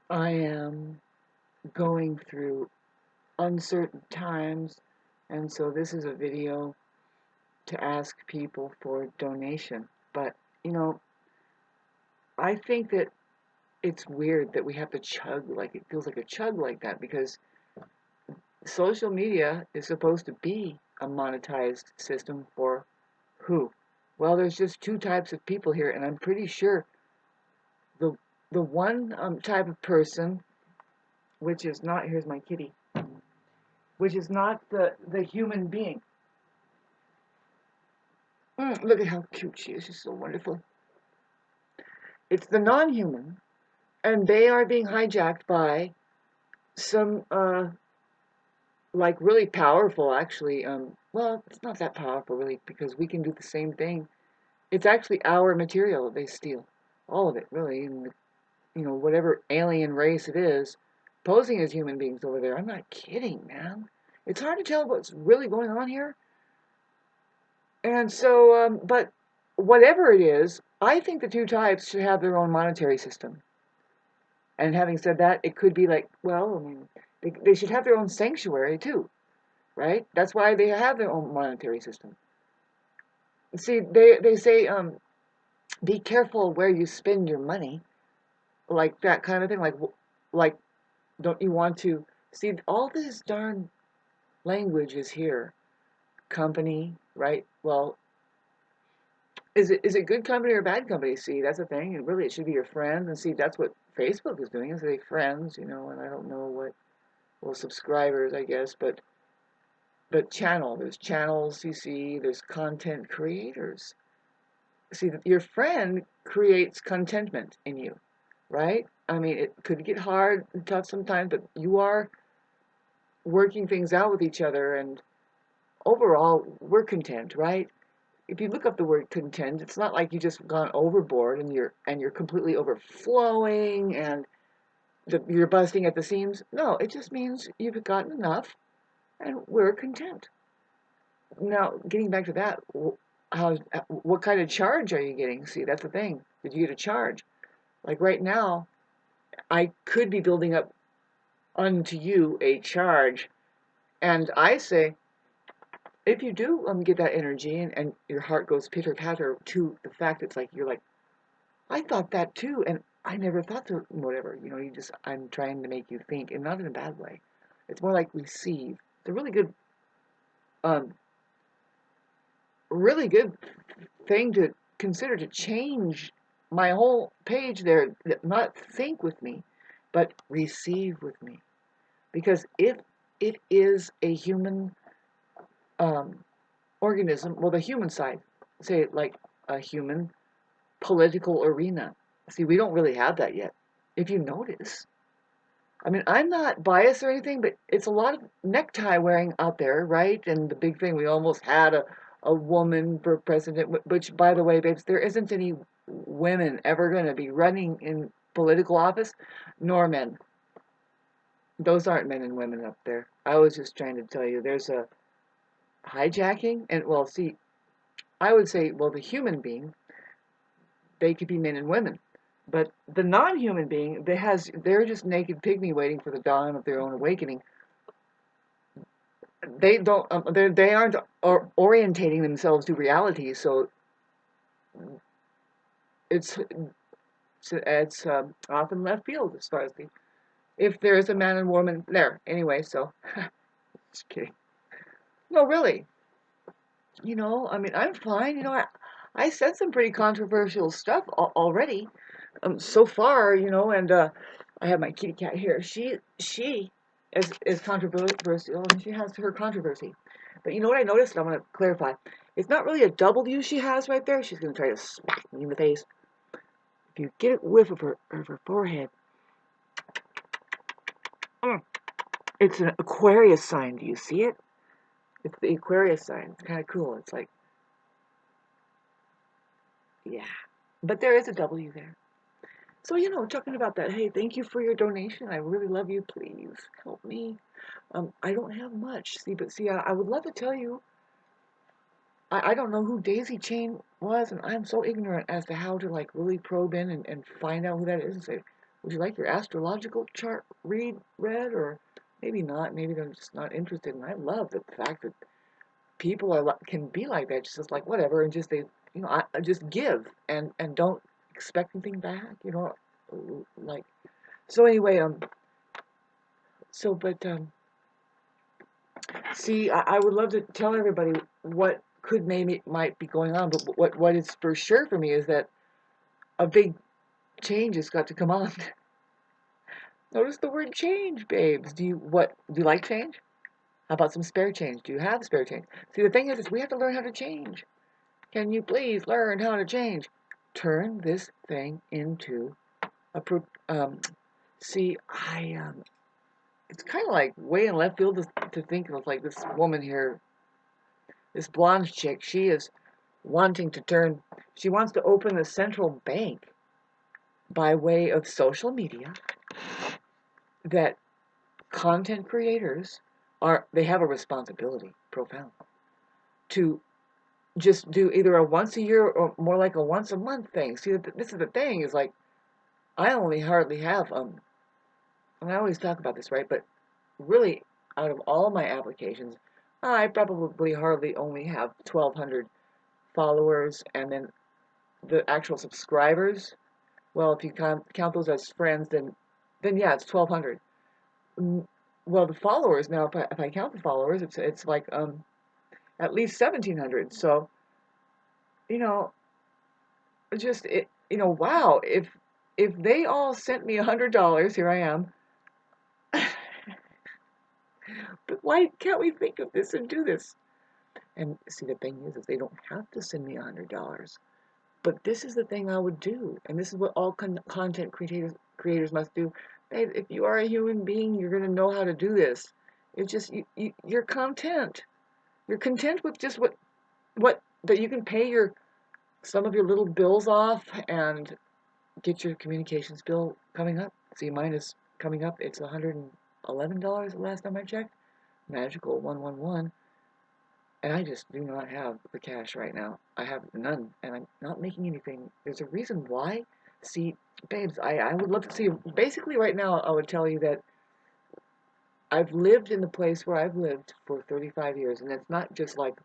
I am going through uncertain times, and so this is a video to ask people for donation. But, you know, I think that it's weird that we have to chug, like it feels like a chug like that, because social media is supposed to be a monetized system for who? Well, there's just two types of people here, and I'm pretty sure the the one type of person, which is not, here's my kitty, which is not the human being. Look at how cute she is. She's so wonderful. It's the non-human, and they are being hijacked by some, like really powerful, actually. Well, it's not that powerful, really, because we can do the same thing. It's actually our material they steal. All of it, really. And, whatever alien race it is, posing as human beings over there. I'm not kidding, man. It's hard to tell what's really going on here. And so, but whatever it is, I think the two types should have their own monetary system. And having said that, it could be like, well, I mean, they should have their own sanctuary too, right? That's why they have their own monetary system. See, they say, be careful where you spend your money, like that kind of thing. Like, don't you want to see all this darn language is here? Company, right? Well, is it good company or bad company? See, that's the thing. And really, it should be your friends. And see, that's what Facebook is doing. Is they friends, and I don't know what, well, subscribers, I guess, but channel. There's channels. You see, there's content creators. See, your friend creates contentment in you, right? I mean, it could get hard and tough sometimes, but you are working things out with each other, and overall, we're content, right? If you look up the word content, it's not like you just gone overboard and you're completely overflowing and you're busting at the seams. No, it just means you've gotten enough, and we're content. Now, getting back to that, what kind of charge are you getting? See, that's the thing. Did you get a charge? Like right now, I could be building up unto you a charge, and I say, if you do get that energy and your heart goes pitter patter to the fact it's like you're like, I thought that too, and I never thought to whatever. I'm trying to make you think, and not in a bad way. It's more like receive. It's a um, really good thing to consider to change my whole page there. Not think with me, but receive with me, because if it is a human um, organism, well, the human side, say like a human political arena. See, we don't really have that yet. If you notice, I mean, I'm not biased or anything, but it's a lot of necktie wearing out there, right? And the big thing, we almost had a woman for president, which, by the way, babes, there isn't any women ever going to be running in political office, nor men. Those aren't men and women up there. I was just trying to tell you, there's a hijacking, and well, see, I would say, well, the human being, they could be men and women. But the non-human being, they're just naked pygmy waiting for the dawn of their own awakening. They don't, they aren't orientating themselves to reality. So it's off in left field as far as if there is a man and woman there anyway. So just kidding. No, really. I mean, I'm fine. I said some pretty controversial stuff already. So far, and I have my kitty cat here. She is controversial, and she has her controversy. But you know what I noticed? I want to clarify. It's not really a W she has right there. She's going to try to smack me in the face. If you get a whiff of her forehead, it's an Aquarius sign. Do you see it? It's the Aquarius sign. It's kind of cool. It's like, yeah. But there is a W there. So, talking about that, hey, thank you for your donation. I really love you. Please help me. I don't have much. See, I would love to tell you. I don't know who Daisy Chain was, and I'm so ignorant as to how to like really probe in and find out who that is and say, Would you like your astrological chart read, or maybe not? Maybe they're just not interested. And I love the fact that people can be like that, just like whatever, and just I just give and don't expect anything back, like. So anyway, but see, I would love to tell everybody what could maybe might be going on, but what is for sure for me is that a big change has got to come on. Notice the word change, babes. Do you like change? How about some spare change? Do you have spare change? See, the thing is we have to learn how to change. Can you please learn how to change? Turn this thing into a see, it's kind of like way in left field to think of like this woman here, this blonde chick. She is wanting to she wants to open a central bank by way of social media that content creators they have a responsibility, profound, to just do either a once a year or more like a once a month thing. See, this is the thing, is like, I only hardly have, and I always talk about this, right? But really, out of all my applications, I probably hardly only have 1,200 followers, and then the actual subscribers, well, if you count those as friends, then yeah, it's 1,200. Well, the followers now, if I count the followers, it's like at least 1,700. So, you know, just wow, if they all sent me $100, here I am. But why can't we think of this and do this? And see, the thing is they don't have to send me $100. But this is the thing I would do, and this is what all content creators must do. Babe, if you are a human being, you're going to know how to do this. It's just you're content. You're content with just what that you can pay some of your little bills off and get your communications bill coming up. See, mine is coming up. It's $111 the last time I checked. Magical 111. And I just do not have the cash right now. I have none, and I'm not making anything. There's a reason why. See, babes, I would love to see. Basically, right now, I would tell you that I've lived in the place where I've lived for 35 years, and it's not just like,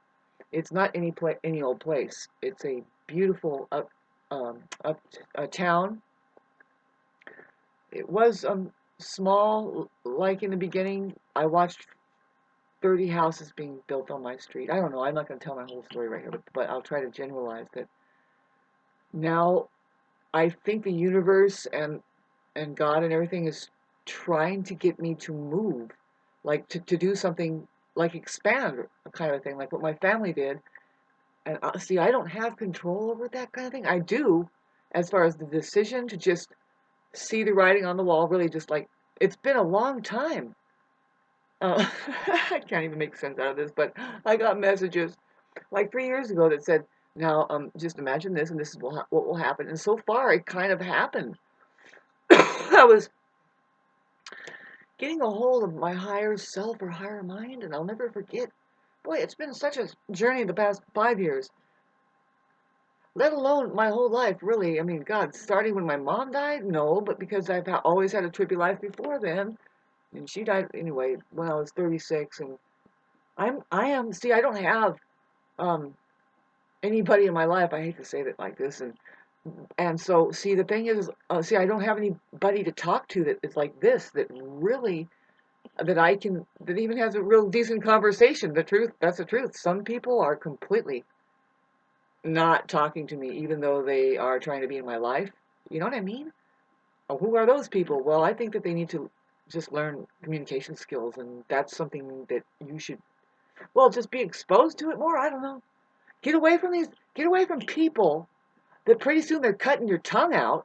it's not any old place. It's a beautiful a town. It was small, like in the beginning. I watched 30 houses being built on my street. I don't know. I'm not going to tell my whole story right here, but I'll try to generalize that. Now, I think the universe and God and everything is trying to get me to move, like to do something like expand, kind of thing, like what my family did. And see, I don't have control over that kind of thing. I do, as far as the decision to just see the writing on the wall, really just like, it's been a long time. I can't even make sense out of this, but I got messages like 3 years ago that said, now, just imagine this, and this is what will happen. And so far, it kind of happened. I was getting a hold of my higher self or higher mind, and I'll never forget. Boy, it's been such a journey the past 5 years, let alone my whole life, really. I mean, God, starting when my mom died? No, but because I've always had a trippy life before then. And she died anyway when I was 36, and see, I don't have um, anybody in my life. I hate to say that like this, and so see, the thing is, see, I don't have anybody to talk to that is like this, that really, that even has a real decent conversation. That's the truth. Some people are completely not talking to me, even though they are trying to be in my life. You know what I mean? Who are those people? Well, I think that they need to just learn communication skills, and that's something that you should, well, just be exposed to it more. I don't know. Get away from people that pretty soon they're cutting your tongue out.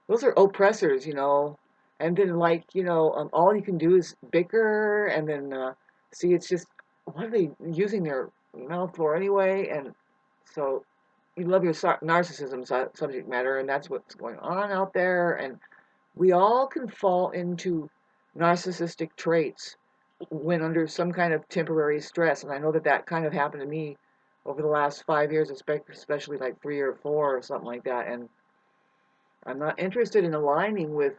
Those are oppressors, and then like, all you can do is bicker, and then see, it's just, what are they using their mouth for anyway? And so you love your narcissism subject matter, and that's what's going on out there. And we all can fall into narcissistic traits when under some kind of temporary stress. And I know that kind of happened to me over the last 5 years, especially like 3 or 4 or something like that. And I'm not interested in aligning with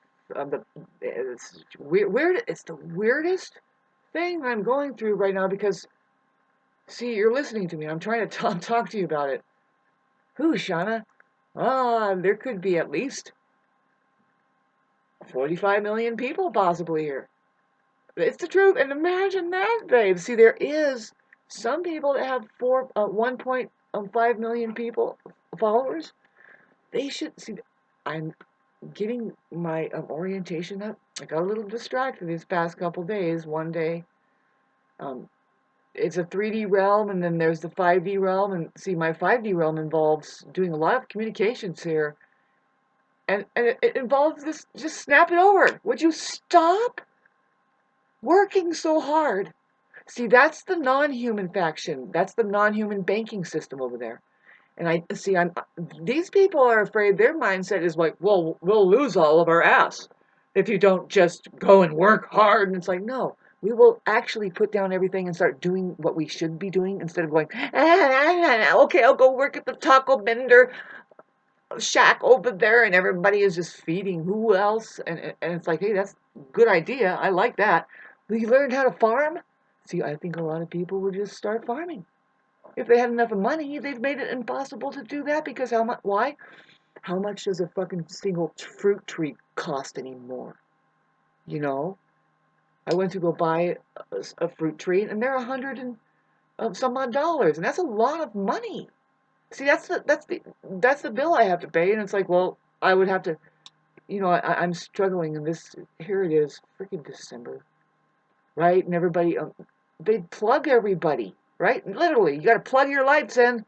It's weird. It's the weirdest thing I'm going through right now because, see, you're listening to me. I'm trying to talk to you about it. Who, Shauna? There could be at least 45 million people possibly here. It's the truth. And imagine that, babe. See, there is some people that have 1.5 million people followers. They should see. I'm getting my orientation up. I got a little distracted these past couple days. One day, um, it's a 3D realm, and then there's the 5D realm. And see, my 5D realm involves doing a lot of communications here, and it involves this. Just snap it over. Would you stop working so hard? See, that's the non-human faction. That's the non-human banking system over there. And I see, these people are afraid. Their mindset is like, well, we'll lose all of our ass if you don't just go and work hard. And it's like, no, we will actually put down everything and start doing what we should be doing instead of going, okay, I'll go work at the taco vendor shack over there, and everybody is just feeding who else? And it's like, hey, that's a good idea. I like that. We learned how to farm. See, I think a lot of people would just start farming. If they had enough money, they've made it impossible to do that because how much? Why? How much does a fucking single fruit tree cost anymore? You know, I went to go buy a fruit tree, and they're some odd dollars, and that's a lot of money. See, that's the bill I have to pay, and it's like, well, I would have to, I'm struggling, and this here it is, freaking December, right? And everybody, they plug everybody, right? Literally, you got to plug your lights in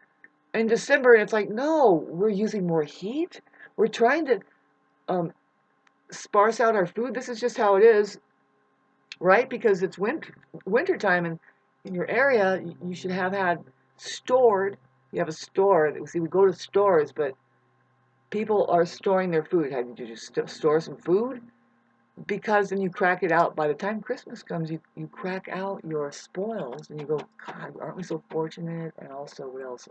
December, and it's like, no, we're using more heat. We're trying to um, sparse out our food. This is just how it is, right? Because it's winter time, and in your area, you should have had stored. You have a store. See, we go to stores, but people are storing their food. How did you just store some food? Because then you crack it out. By the time Christmas comes, you crack out your spoils, and you go, God, aren't we so fortunate? And also, what else?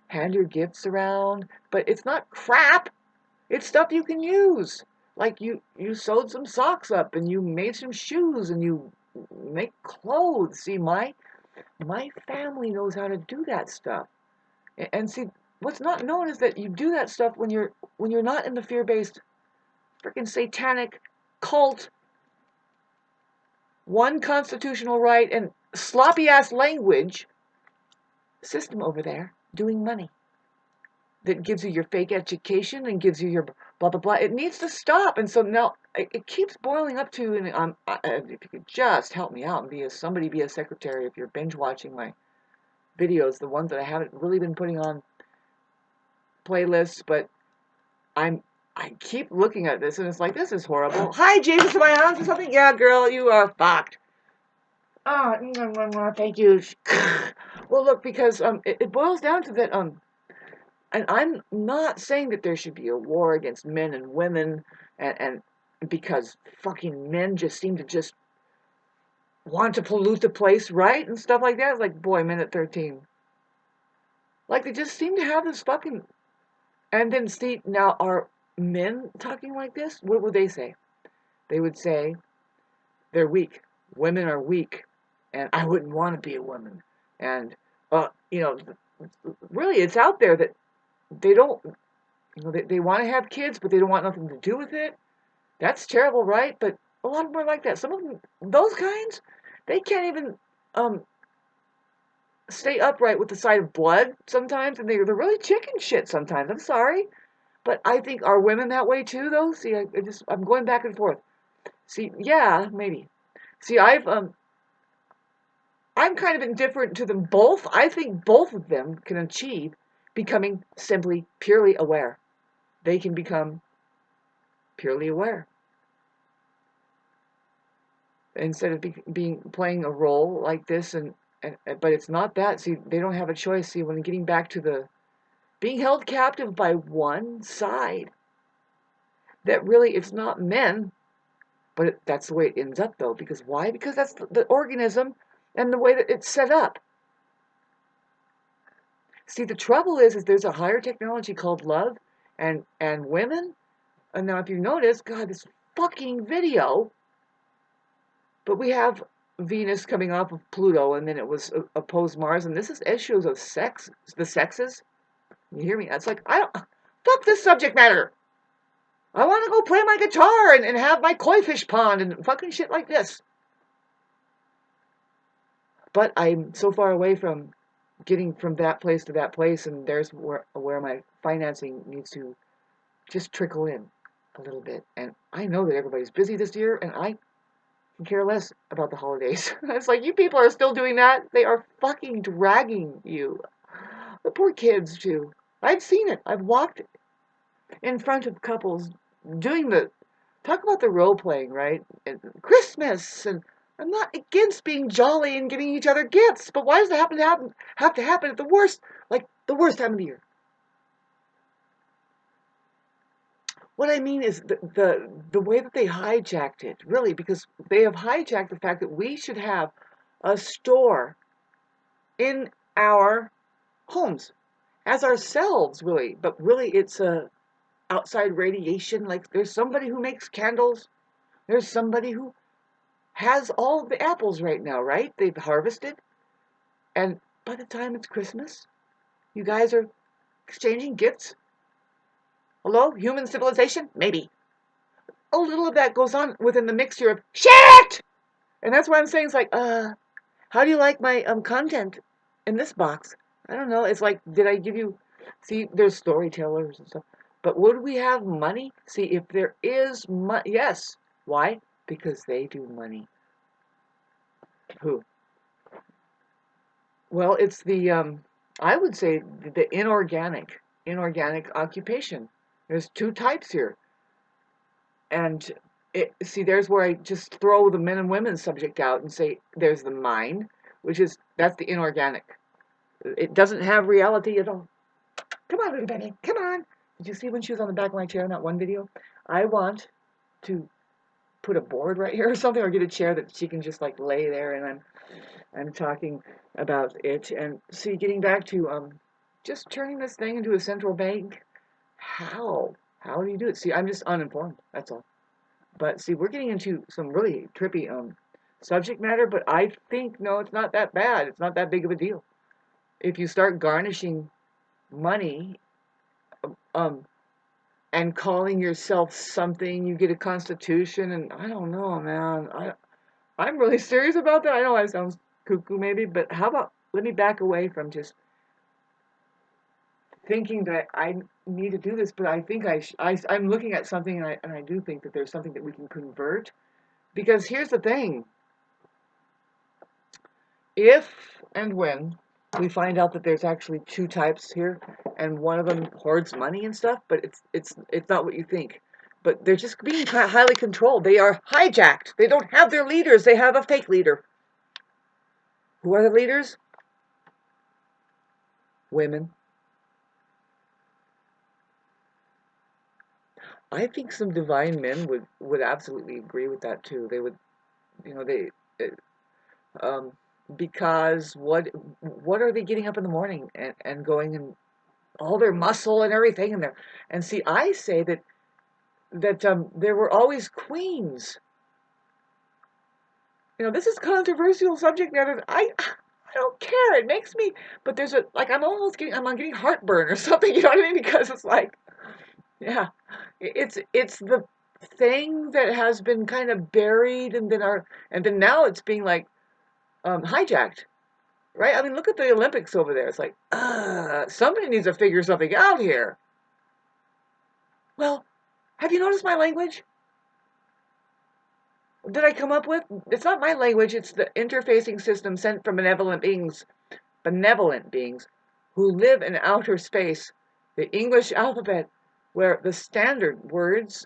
Hand your gifts around, but it's not crap. It's stuff you can use. Like you sewed some socks up, and you made some shoes, and you make clothes. See, my family knows how to do that stuff. And see, what's not known is that you do that stuff when you're not in the fear-based, freaking satanic cult, one constitutional right and sloppy ass language system over there doing money that gives you your fake education and gives you your blah blah blah. It needs to stop. And so now it keeps boiling up to, and if you could just help me out and be a secretary if you're binge watching my videos, the ones that I haven't really been putting on playlists, but I keep looking at this and it's like, this is horrible. Hi, Jesus, am I on for something? Yeah, girl, you are fucked. Thank you. Well, look, because it boils down to that and I'm not saying that there should be a war against men and women, and because fucking men just seem to just want to pollute the place, right? And stuff like that. It's like, boy, men at 13. Like, they just seem to have this fucking... And then, see, now, are men talking like this? What would they say? They would say, they're weak. Women are weak. And I wouldn't want to be a woman. And, really, it's out there that they don't... they want to have kids, but they don't want nothing to do with it. That's terrible, right? But a lot of them are like that. Some of them, those kinds, they can't even stay upright with the sight of blood sometimes, and they're really chicken shit sometimes. I'm sorry. But I think, are women that way too, though? See, I'm going back and forth. See, yeah, maybe. See, I'm kind of indifferent to them both. I think both of them can achieve becoming simply purely aware. They can become purely aware. Instead of playing a role like this, but it's not that. See, they don't have a choice. See, when getting back to the being held captive by one side, that really it's not men, but that's the way it ends up, though. Because why? Because that's the organism and the way that it's set up. See, the trouble is there's a higher technology called love, and women And now if you notice, God, this fucking video, but we have Venus coming off of Pluto, and then it was opposed Mars, and this is issues of sex, the sexes. You hear me? It's like, I don't, fuck this subject matter. I want to go play my guitar and have my koi fish pond and fucking shit like this. But I'm so far away from getting from that place to that place, and there's where my financing needs to just trickle in a little bit. And I know that everybody's busy this year, and I can care less about the holidays. It's like, you people are still doing that. They are fucking dragging you. The poor kids, too. I've seen it. I've walked in front of couples doing talk about the role playing, right? And Christmas, and I'm not against being jolly and getting each other gifts, but why does it have to happen at the worst time of the year? What I mean is the way that they hijacked it, really, because they have hijacked the fact that we should have a store in our homes as ourselves, really. But really, it's a outside radiation. Like, there's somebody who makes candles. There's somebody who has all of the apples right now, right? They've harvested. And by the time it's Christmas, you guys are exchanging gifts. Hello? Human civilization? Maybe. A little of that goes on within the mixture of shit! And that's why I'm saying, it's like, how do you like my content in this box? I don't know. It's like, did I give you... See, there's storytellers and stuff. But would we have money? See, if there is money... Yes. Why? Because they do money. Who? Well, it's the, I would say, the inorganic occupation. There's two types here. And see, there's where I just throw the men and women subject out and say there's the mind, that's the inorganic. It doesn't have reality at all. Come on, little Benny, come on. Did you see when she was on the back of my chair in that one video? I want to put a board right here or something, or get a chair that she can just like lay there, and I'm talking about it. And see, getting back to just turning this thing into a central bank. How do you do it? See, I'm just uninformed, that's all. But see, we're getting into some really trippy subject matter, but I think, no, it's not that bad. It's not that big of a deal. If you start garnishing money and calling yourself something, you get a constitution, and I don't know, man. I'm really serious about that. I know that sounds cuckoo maybe, but how about, let me back away from just thinking that I need to do this, but I think I'm looking at something, and I do think that there's something that we can convert. Because here's the thing. If and when we find out that there's actually two types here, and one of them hoards money and stuff, but it's not what you think. But they're just being highly controlled. They are hijacked. They don't have their leaders. They have a fake leader. Who are the leaders? Women. I think some divine men would absolutely agree with that too. They would, because what are they getting up in the morning and going, and all their muscle and everything in there? And see, I say that there were always queens. This is controversial subject matter. I don't care. It makes me, but there's I'm getting heartburn or something. You know what I mean? Because it's like, yeah, it's the thing that has been kind of buried, and then now it's being like hijacked, right? I mean, look at the Olympics over there. It's like, somebody needs to figure something out here. Well, have you noticed my language? Did I come up with? It's not my language. It's the interfacing system sent from benevolent beings who live in outer space. The English alphabet, where the standard words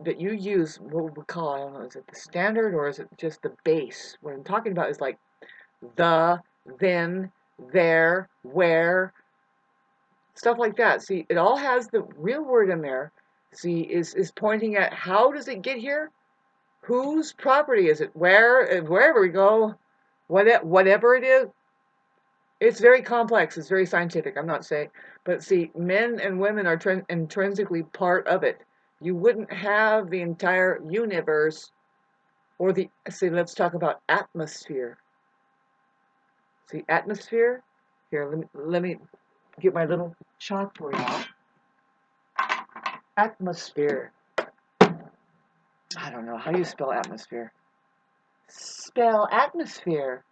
that you use, what we call, I don't know, is it the standard or is it just the base? What I'm talking about is like the, then, there, where, stuff like that. See, it all has the real word in there. See, is pointing at how does it get here? Whose property is it? Wherever we go, whatever it is, it's very complex. It's very scientific. I'm not saying, but see, men and women are intrinsically part of it. You wouldn't have the entire universe, or the, see, let's talk about atmosphere. See, atmosphere? Here, let me get my little chalkboard out. Atmosphere. I don't know. How do you spell atmosphere? Spell atmosphere.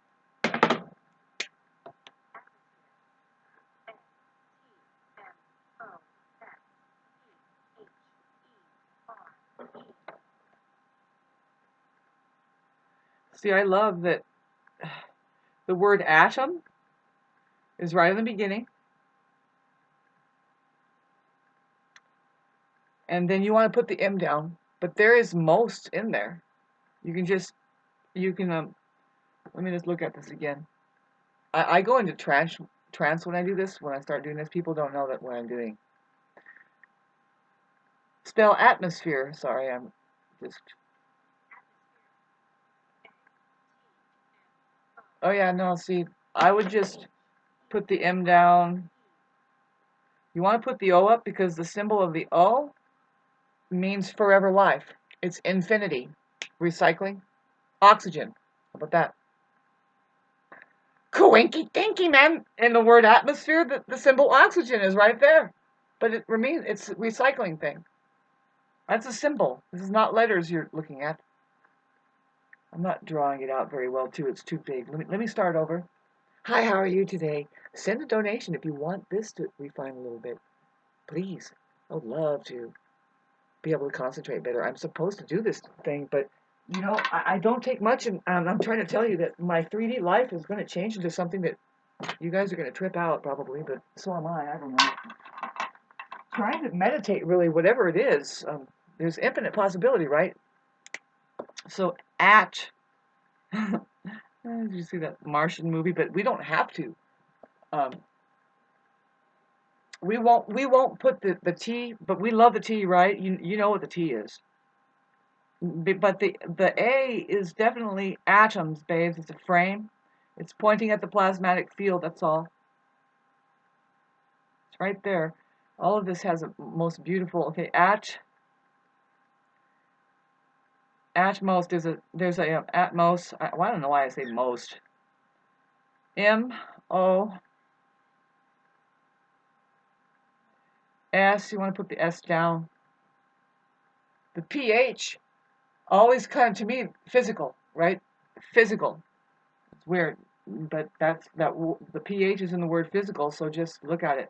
See, I love that the word atom is right in the beginning. And then you want to put the M down. But there is most in there. You can just, let me just look at this again. I go into trance when I do this. When I start doing this, people don't know that what I'm doing. Spell atmosphere. Sorry, I'm just. Oh yeah, no, see, I would just put the M down. You want to put the O up because the symbol of the O means forever life. It's infinity. Recycling. Oxygen. How about that? Coinky dinky, man. In the word atmosphere, the symbol oxygen is right there. But it remains, it's a recycling thing. That's a symbol. This is not letters you're looking at. I'm not drawing it out very well, too. It's too big. Let me start over. Hi, how are you today? Send a donation if you want this to refine a little bit. Please. I would love to be able to concentrate better. I'm supposed to do this thing, but, you know, I don't take much, and I'm trying to tell you that my 3D life is going to change into something that you guys are going to trip out, probably, but so am I don't know. Trying to meditate, really, whatever it is, there's infinite possibility, right? So, did you see that Martian movie? But we don't have to. We won't put the T, but we love the T, right? You know what the T is. But the A is definitely atoms, babes. It's a frame. It's pointing at the plasmatic field, that's all. It's right there. All of this has a most beautiful, okay, atmos, there's a atmos, I don't know why I say most. M-O-S, you want to put the S down. The pH, always kind of, to me, physical, right? Physical. It's weird, but the pH is in the word physical, so just look at it.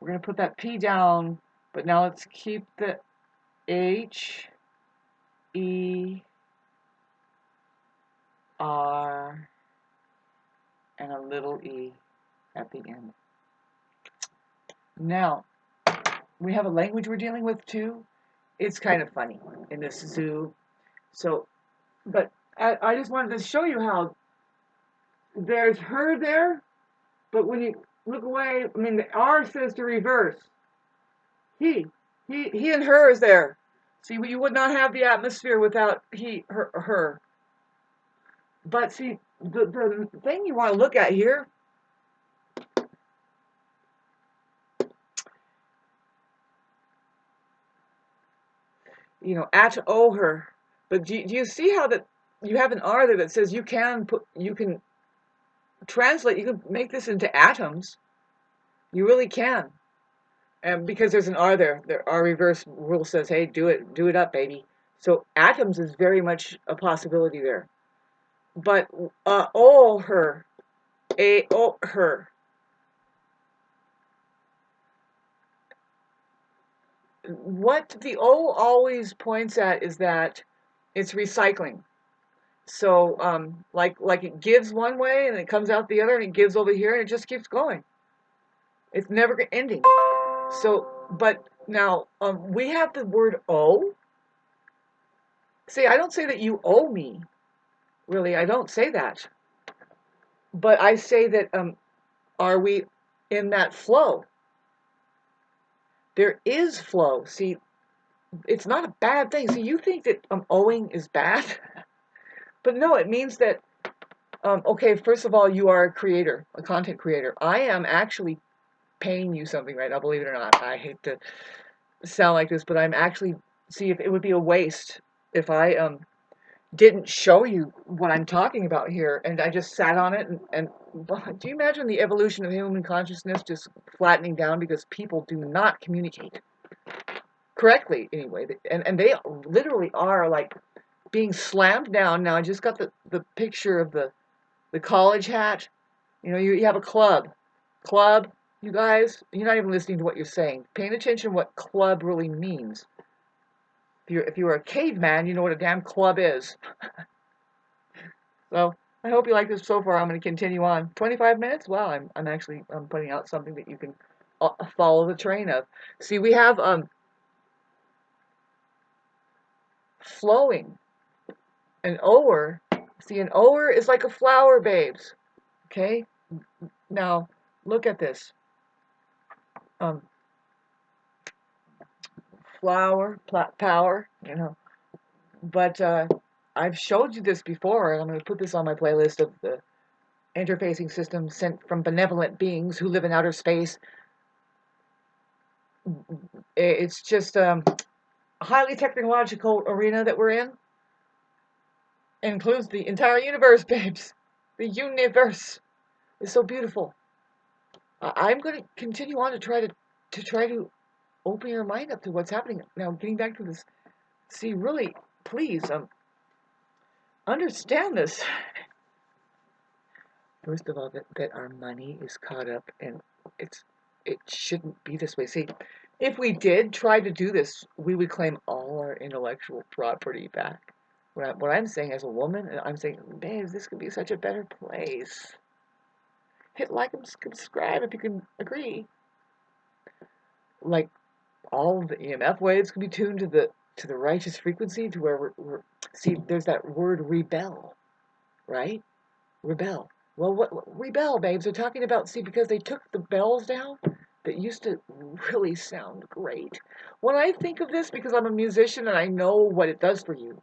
We're going to put that P down, but now let's keep the H, E, R, and a little E at the end. Now, we have a language we're dealing with too. It's kind of funny in this zoo. So, but I just wanted to show you how there's her there, but when you look away, I mean, the R says to reverse. He and her is there. See, you would not have the atmosphere without he, her. But see, the thing you want to look at here, you know, at O her. But do you see how that you have an R there that says you can translate, you can make this into atoms. You really can. And because there's an R there, our reverse rule says, hey, do it up, baby. So atoms is very much a possibility there. But O her, A O her. What the O always points at is that it's recycling. So like it gives one way and it comes out the other and it gives over here and it just keeps going. It's never ending. So, but now we have the word O. See, I don't say that you owe me. Really, I don't say that. But I say that are we in that flow? There is flow. See, it's not a bad thing. See, you think that owing is bad, but no, it means that okay, first of all, you are a creator, a content creator. I am actually paying you something right now, believe it or not. I hate to sound like this, but I'm actually, see, if it would be a waste if I didn't show you what I'm talking about here, and I just sat on it and do you imagine the evolution of human consciousness just flattening down because people do not communicate correctly anyway, and they literally are like being slammed down. Now I just got the picture of the college hat. You know, you have a club. You guys, you're not even listening to what you're saying. Paying attention to what club really means. If you're a caveman, you know what a damn club is. So I hope you like this so far. I'm going to continue on. 25 minutes? Wow, I'm actually putting out something that you can follow the train of. See, we have flowing. An ower. See, an ower is like a flower, babes. Okay? Now, look at this. Flower, power, you know. But I've showed you this before, and I'm going to put this on my playlist of the interfacing systems sent from benevolent beings who live in outer space. It's just a highly technological arena that we're in. It includes the entire universe, babes. The universe is so beautiful. I'm going to continue on to try to open your mind up to what's happening. Now, getting back to this, see, really, please, understand this. First of all, that our money is caught up, and it shouldn't be this way. See, if we did try to do this, we would claim all our intellectual property back. What I'm saying as a woman, I'm saying, babes, this could be such a better place. Hit like and subscribe if you can agree. Like, all the EMF waves can be tuned to the righteous frequency, to where we're see, there's that word rebel, right? Rebel. Well, what rebel, babes? They're talking about, see, because they took the bells down that used to really sound great. When I think of this, because I'm a musician and I know what it does for you,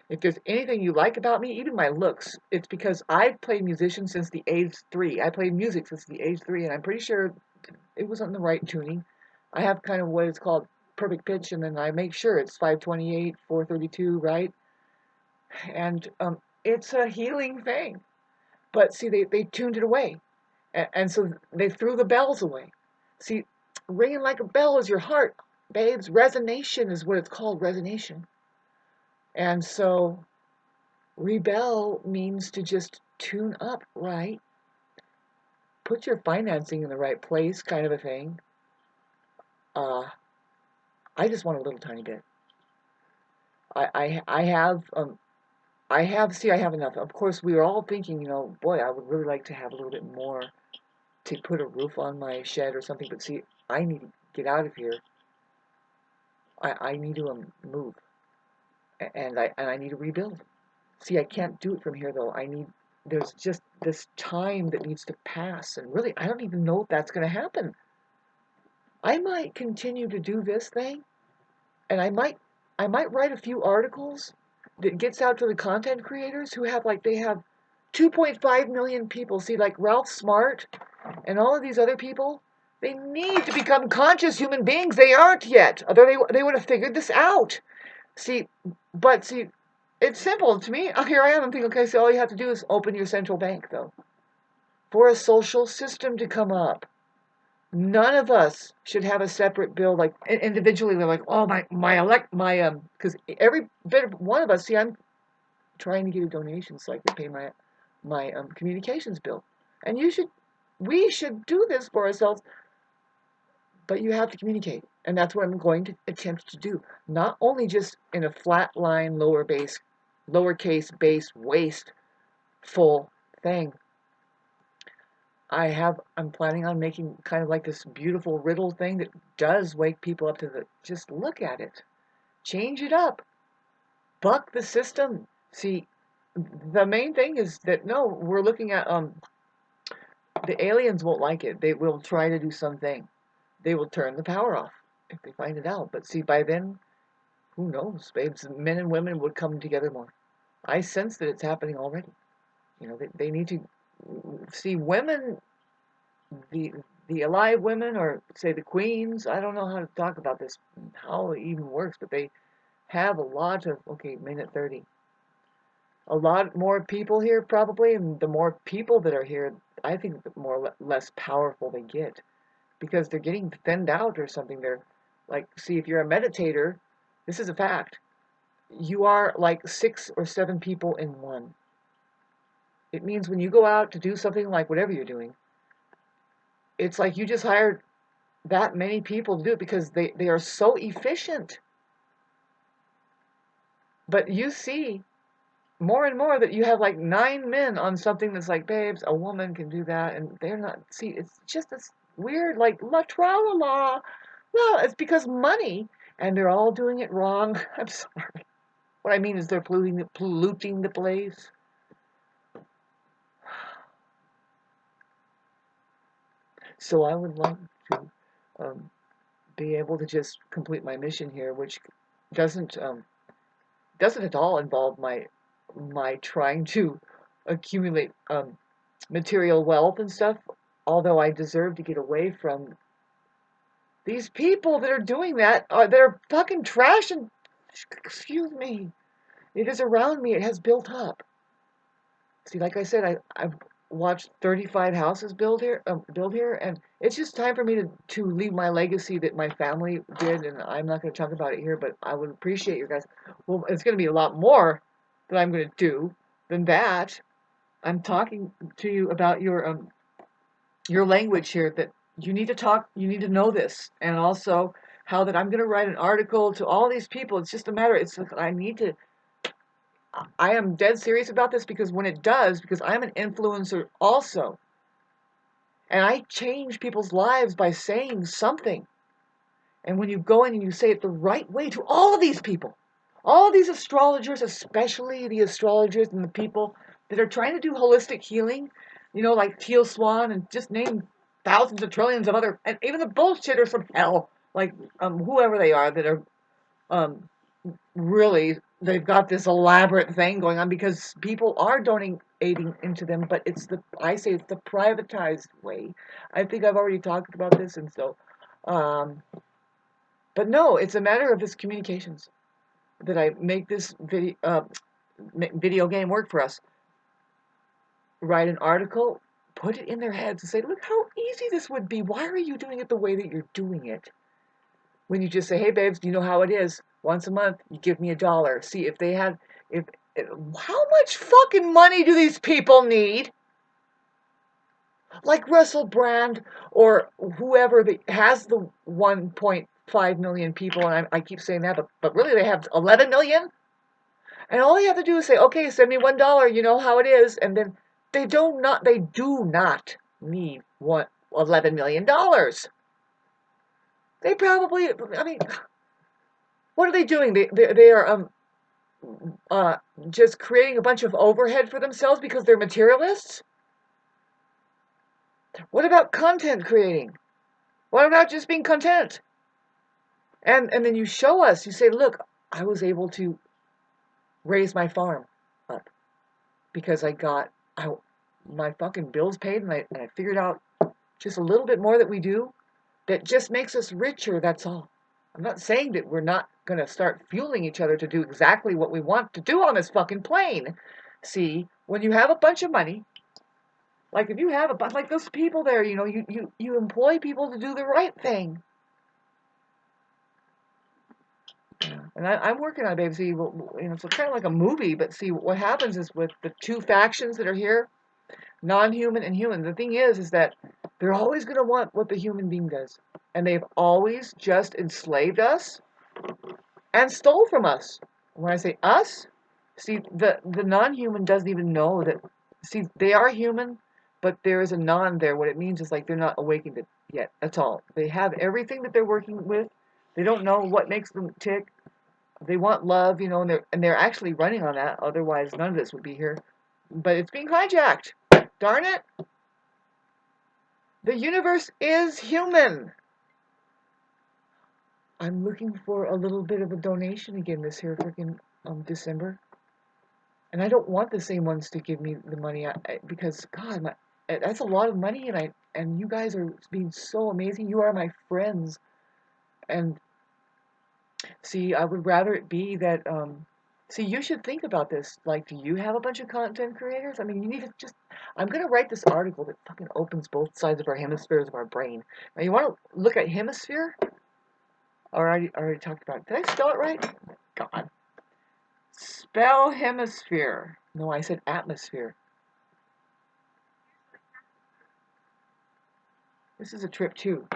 if there's anything you like about me, even my looks, it's because I've played musician since the age 3. I played music since the age 3, and I'm pretty sure it was on the right tuning. I have kind of what is called perfect pitch, and then I make sure it's 528, 432, right? And it's a healing thing. But see, they tuned it away. And so they threw the bells away. See, ringing like a bell is your heart, babes. Resonation is what it's called, resonation. And so rebel means to just tune up, right? Put your financing in the right place, kind of a thing. I just want a little tiny bit. I have, see, I have enough. Of course, we were all thinking, you know, boy, I would really like to have a little bit more to put a roof on my shed or something. But see, I need to get out of here. I need to move, and I need to rebuild. See, I can't do it from here though. There's just this time that needs to pass, and really, I don't even know if that's going to happen. I might continue to do this thing, and I might write a few articles that gets out to the content creators who have, like, they have 2.5 million people. See, like Ralph Smart and all of these other people, they need to become conscious human beings. They aren't yet. They would have figured this out. See, but see, it's simple to me. Here I am. I'm thinking, okay, so all you have to do is open your central bank, though, for a social system to come up. None of us should have a separate bill, like individually. They're like, oh, because every bit of one of us. See, I'm trying to get a donation so I can pay my communications bill, and we should do this for ourselves. But you have to communicate, and that's what I'm going to attempt to do. Not only just in a flat line, lowercase base, wasteful thing. I'm planning on making kind of like this beautiful riddle thing that does wake people up to just look at it. Change it up. Buck the system. See, the main thing is that, no, we're looking at, the aliens won't like it. They will try to do something. They will turn the power off if they find it out. But see, by then, who knows, babes? Men and women would come together more. I sense that it's happening already. You know, they need to see women the the alive women, or say the queens. I don't know how to talk about this, how it even works, but they have a lot of, okay, minute 30. A lot more people here probably, and the more people that are here, I think the more less powerful they get, because they're getting thinned out or something. They're like, see, if you're a meditator, this is a fact. You are like 6 or 7 people in one. It means when you go out to do something like whatever you're doing, it's like you just hired that many people to do it because they are so efficient. But you see more and more that you have like 9 men on something that's like, babes, a woman can do that, and they're not. See, it's just this weird, like, la tra la la. Well, it's because money, and they're all doing it wrong. I'm sorry. What I mean is they're polluting the place. So I would love to be able to just complete my mission here, which doesn't at all involve my trying to accumulate material wealth and stuff. Although I deserve to get away from these people that are doing that. They're fucking trash and, excuse me, it is around me. It has built up. See, like I said, I've watched 35 houses build here, and it's just time for me to leave my legacy that my family did, and I'm not going to talk about it here, but I would appreciate you guys. Well, it's going to be a lot more that I'm going to do than that. I'm talking to you about your language here, that you need to talk, you need to know this, and also how that I'm going to write an article to all these people. It's just a matter, it's like I am dead serious about this, because when it does, because I'm an influencer also, and I change people's lives by saying something. And when you go in and you say it the right way to all of these people, all of these astrologers, especially the astrologers and the people that are trying to do holistic healing, like Teal Swan, and just name thousands of trillions of other, and even the bullshitters from hell, like whoever they are, that are um, really, they've got this elaborate thing going on because people are donating into them, but I say it's the privatized way. I think I've already talked about this, and so, um, but no, it's a matter of this communications that I make this video game work for us. Write an article, put it in their heads, and say, look how easy this would be. Why are you doing it the way that you're doing it? When you just say, hey, babes, do you know how it is? Once a month, you give me $1. See, if how much fucking money do these people need? Like Russell Brand, or whoever that has the 1.5 million people, and I keep saying that, but really they have 11 million? And all they have to do is say, okay, send me $1, you know how it is, and then they do not need $11 million. They probably, I mean, what are they doing? They are just creating a bunch of overhead for themselves because they're materialists? What about content creating? What about just being content? And then you show us, you say, look, I was able to raise my farm up because my fucking bills paid, and I figured out just a little bit more that we do that just makes us richer, that's all. I'm not saying that we're not going to start fueling each other to do exactly what we want to do on this fucking plane. See, when you have a bunch of money, like if you have a bunch, like those people there, you employ people to do the right thing. And I'm working on it, baby. See, it's kind of like a movie, but see, what happens is with the two factions that are here, non-human and human, the thing is that they're always going to want what the human being does. And they've always just enslaved us and stole from us. When I say us, see, the non-human doesn't even know that, see, they are human, but there is a non there. What it means is like they're not awakened yet. That's all. They have everything that they're working with. They don't know what makes them tick. They want love, and they're actually running on that. Otherwise, none of this would be here. But it's being hijacked. Darn it. The universe is human. I'm looking for a little bit of a donation again this here freaking December. And I don't want the same ones to give me the money because, God, That's a lot of money, and you guys are being so amazing. You are my friends, and see, I would rather it be that. See, you should think about this. Like, do you have a bunch of content creators? I mean, you need to just. I'm gonna write this article that fucking opens both sides of our hemispheres of our brain. Now, you want to look at hemisphere? Already talked about it. Did I spell it right? God. Spell hemisphere. No, I said atmosphere. This is a trip too.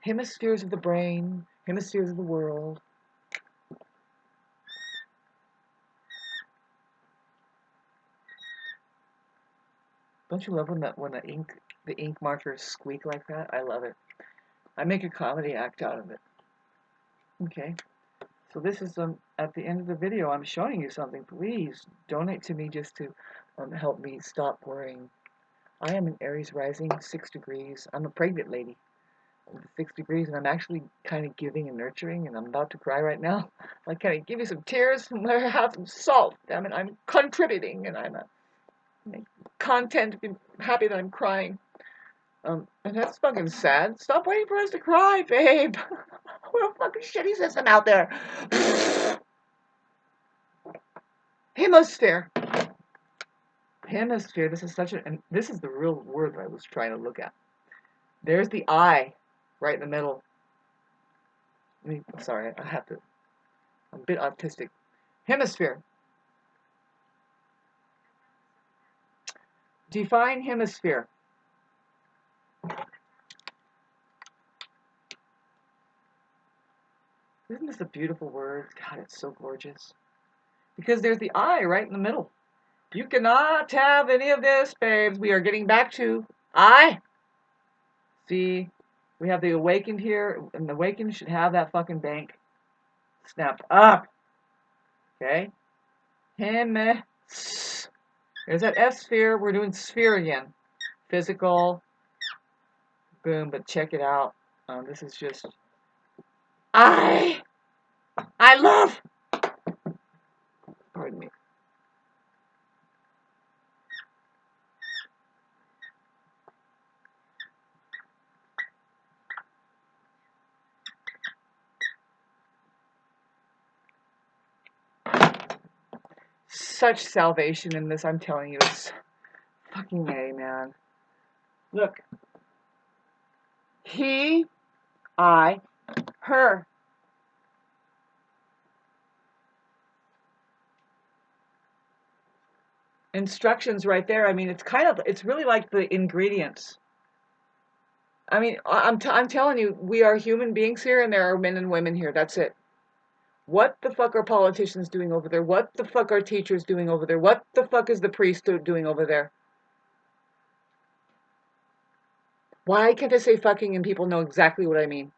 Hemispheres of the brain, hemispheres of the world. Don't you love when the ink markers squeak like that? I love it. I make a comedy act out of it. Okay. So this is at the end of the video. I'm showing you something. Please donate to me just to help me stop worrying. I am an Aries rising, 6 degrees. I'm a pregnant lady with 6 degrees, and I'm actually kind of giving and nurturing, and I'm about to cry right now. Like, can I give you some tears? Have some salt. Damn it, I'm contributing, and I'm content. I'm happy that I'm crying. And that's fucking sad. Stop waiting for us to cry, babe. What a fucking shitty system out there. Hemisphere. Hemisphere. This is this is the real word that I was trying to look at. There's the I, right in the middle. Sorry, I'm a bit autistic. Hemisphere. Define hemisphere. Isn't this a beautiful word? God, it's so gorgeous. Because there's the I right in the middle. You cannot have any of this, babes. We are getting back to I. See, we have the awakened here, and the awakened should have that fucking bank snapped up. Okay? There's that F sphere. We're doing sphere again. Physical. Boom, but check it out. This is just I love. Pardon me. Such salvation in this, I'm telling you. It's fucking A, man. Look. He, I, her. Instructions right there. I mean, it's really like the ingredients. I mean, I'm telling you, we are human beings here, and there are men and women here. That's it. What the fuck are politicians doing over there? What the fuck are teachers doing over there? What the fuck is the priest doing over there? Why can't I say fucking and people know exactly what I mean?